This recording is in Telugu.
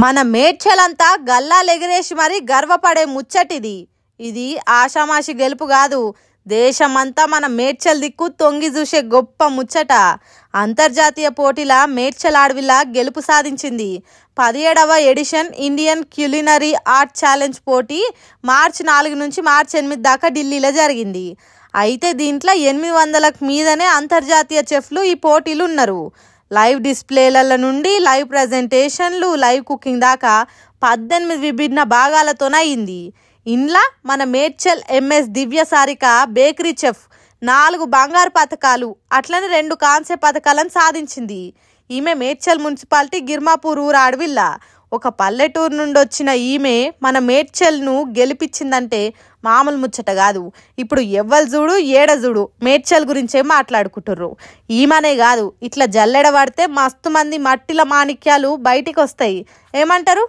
మన మేడ్చలంతా గల్లాలెగరేసి మరి గర్వపడే ముచ్చటిది. ఇది ఆషామాషి గెలుపు కాదు, దేశమంతా మన మేడ్చల్ దిక్కు తొంగి చూసే గొప్ప ముచ్చట. అంతర్జాతీయ పోటీల మేడ్చల్ ఆడవిల్ల గెలుపు సాధించింది. 17వ edition Indian culinary art challenge పోటీ మార్చి 4 నుంచి మార్చి 8 దాకా ఢిల్లీలో జరిగింది. అయితే దీంట్లో 800లకు మీదనే అంతర్జాతీయ చెఫ్లు ఈ పోటీలు ఉన్నారు. లైవ్ డిస్ప్లేల నుండి లైవ్ ప్రజెంటేషన్లు, లైవ్ కుకింగ్ దాకా 18 విభిన్న భాగాలతోనయింది. ఇంట్లో మన మేడ్చల్ ఎంఎస్ దివ్య సారిక బేకరీ చెఫ్ 4 బంగారు పథకాలు, అట్లనే 2 కాంస్య పథకాలను సాధించింది. ఈమె మేడ్చల్ మున్సిపాలిటీ గిర్మాపూర్ ఊరు ఆడవిల్ల. ఒక పల్లెటూరు నుండి వచ్చిన ఈమె మన మేడ్చల్ను గెలిపించిందంటే మామూలు ముచ్చట కాదు. ఇప్పుడు ఎవ్వరు చూడు ఏడ చూడు మేడ్చల్ గురించే మాట్లాడుకుంటుర్రు. ఈమెనే కాదు, ఇట్లా జల్లెడ పడితే మస్తు మంది మట్టిల మాణిక్యాలు బయటికి వస్తాయి. ఏమంటారు?